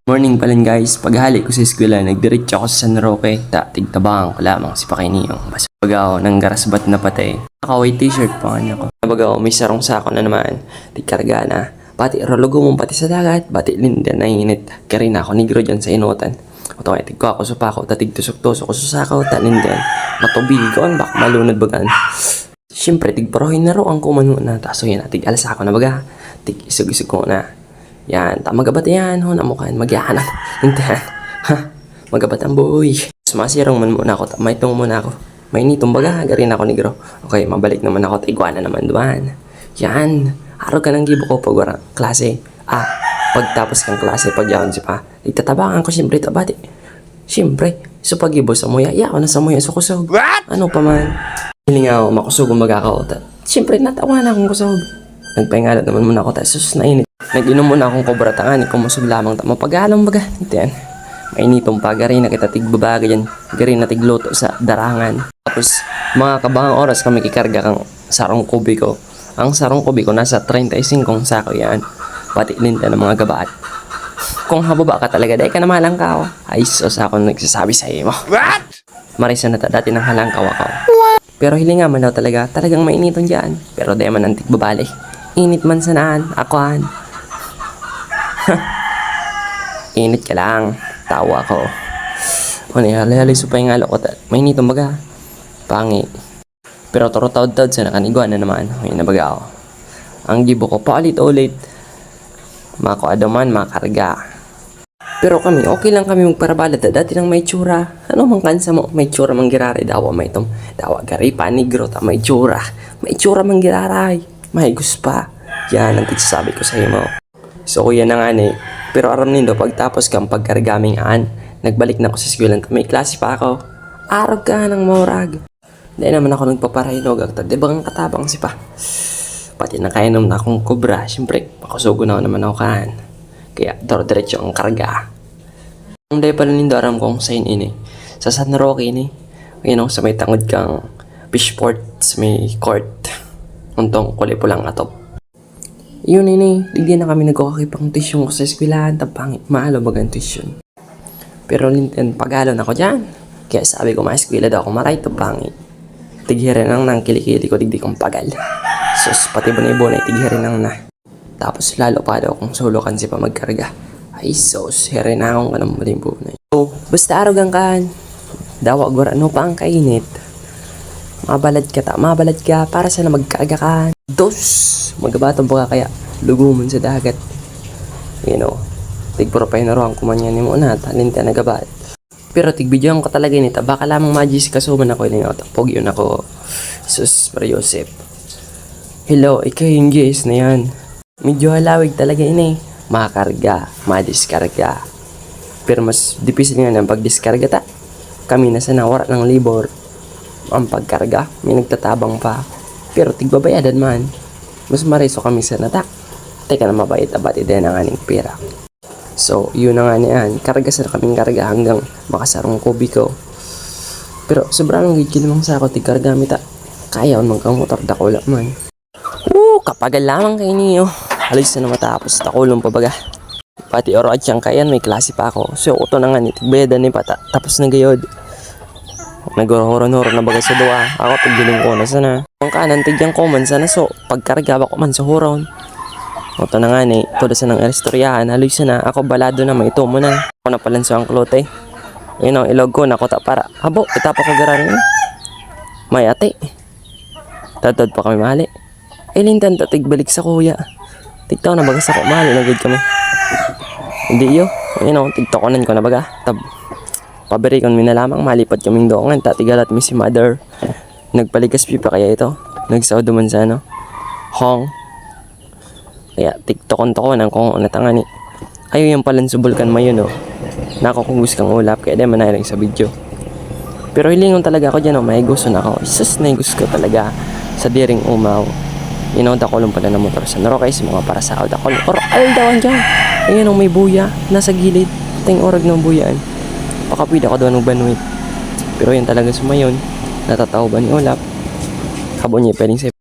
Morning pa rin guys, paghali ko sa eskwela, nagdiretso ako sa San Roque, tigtabang ko lamang si Pakiniyong. Basag ako ng garasbat na patay. Naka-white t-shirt pa nga ako. Nabagaw, may sarong sako na naman, tigkarga na. Pati rologo mong pati sa dagat, pati linda na init. Karina ako negro dyan sa inutan. Automatic ko ako sa pako, tatig tusok-tusok ko sa sakaw, talindan. Matubig ko, ang bak malunod bagan. Siyempre, tigparohin na ro ang kumano na. Taso yan, tig alas ako na baga. Tig isog-isog ko na. Yan, magabat yan, ho, namukan, magyahanap. Hintahan, ha, magabat ang boy. Sumasirong man muna ako, may itong muna ako. May nitong baga, garin ako negro. Okay, mabalik naman ako, iguana naman duman. Yan, araw ka ng gibo ko pag warang klase. Pagtapos kang klase, pagyawan si pa. Itatabangan ko siyempre tabati. Siyempre, so pagibo sa muya, ako na sa muya, so kusog. What? Ano pa man? Hiling ako, makusog ang magkakaota. Siyempre, natawa na akong kusog. Nagpahingalat naman muna ako, tapos nainit. Nag-inom muna akong kobra tangan, kumusog lamang tamo. Pag-alam baga, yan. Mainitong pa, gari na kita tigbabaga yan. Gari na tigluto sa darangan. Tapos, mga kabangang oras kami kikarga kang sarong kubi ko. Ang sarong kubi ko nasa 35 sako yan. Pati linta ng mga gabaat. Kung hababa ka talaga, dahil ka na malangkaw. Ay, sos ako nagsasabi sa iyo mo. What? Marisa na dati ng halangkaw ako. Pero hilinga man daw talagang mainiton dyan. Pero dahil man ang tigbabalik. Init man sanaan, akuan. Init ka lang, tawa ko. Hali-hali supay nga loko, may nitong baga. Pangi. Pero toro taod-taod sa nakaniguan na naman. May nabaga ako. Ang gibo ko paulit-ulit. Mako adaman, makarga. Pero kami, okay lang kami magparabalad. Dati nang may tsura. Ano mang kansa mo? May tsura manggirari. Dawa may itong. Dawa gari pa, negro ta may tsura. May tsura manggiraray. May guspa. Yan ang tigsasabi ko sa iyo mo. So kuya na nga ni. Pero aram nindo pagtapos kang pagkargaming aan. Nagbalik na ako sa eskwela. May klase pa ako. Arog ka ng morag. Dahil naman ako nagpaparahilog. Diba ang katabang si pa. Pati nakainom na akong kobra. Siyempre, makusugo na naman ako kaan. Kaya diretso ang karga. Ang dahil pala nindo aram kong sign in eh. Sa San Roque ini. Ayun sa may tangod kang fishport. Sa may court. Untong kulay pulang atop. Yun ini, hindi na kami nagkakakipang tuition ko sa eskwelahan. Tapangit, maalo bagang tuition. Pero linten, pag-alon ako dyan. Kaya sabi ko, ma-eskwela daw ako maray tapangit. Tighirin lang ng kilikili ko, digdi kong pagal. Sus, pati ba na ibonay, tighirin lang na. Tapos lalo pa daw kung sulukan si pa magkarga. Ay sus, hirin na akong kanang malimbunay. So, basta arogang kan. Dawa gura, ano pa ang kainit. Mabalad ka para sana magkarga ka. Magabatang pa kaya lugumon sa dagat. You know, tigpropay na roang kumanyan ni mo na talinta na gabat. Pero tigbidyoan ko talaga nita. Baka lamang magis kasuman ako yun ako. Pog yun ako. Sus, para Joseph. Hello, ikaw yung guys na yan. Medyo halawig talaga yun eh. Makakarga, madiskarga. Pero mas dipis nga ng pagdiskarga ta. Kami na sa nawara ng libor. Ang pagkarga, may nagtatabang pa. Pero tigbabayadan man. Mas mariso kami sa nata. Teka na mabait abati din ang aning pera. So, yun na nga niyan. Karga sa kaming karga hanggang makasarong kubi ko. Pero sobrang gigil mong sa ako tigkarga mita. Kaya on magkamotor dakula man. Kapagal lamang kayo niyo. Halos na matapos takulong pabaga. Pati oro at siyang kayan may klase pa ako. So, ito na nga ni tigbayadan ni pata. Tapos na gayod. Nag-horon-horon na bagay sa duwa. Ako pagdiling ko na sana. Ang kanan tigyan ko man sana. So pagkarga ko man sa horon. Ito na nga ni. Todo sa ng erestoryahan. Haloy sana. Ako balado na may ito mo na. Ako na palanso ang klote. Yun ang ilog ko. Nakota para. Habo. Itapa ko garan na. May ate. Tatod pa kami mali. Lintan tatigbalik sa kuya. Tigtaw na baga sa ko. Mahalo na good kami. Hindi yo. Yun ang tigtakonan ko na baga. Paberikon mi na lamang, malipat kaming doongan, tatigalat mi si mother. Nagpaligas pipa kaya ito. Nagsaod man sa ano. Hong. Kaya tiktokon-tokonan kung natangan ni. Ayaw yung palansubol kan mayon oh. Nako kung gusto kang ulap, kaya di manahilang sa video. Pero hilingon talaga ako dyan oh, may gusto na ako. Isus na gusto ko talaga sa diring umaw. Yun ako dakulong pala ng motor sa Roque, si mga para sa ako dakulong. Oral dawan dyan. Ayun oh, may buya, nasa gilid. Ting orag ng buyaan. Pakapwede ako doon ng banwit. Pero yun talaga sumayon. Natataw ba ni Olap? Habo niya pwedeng sa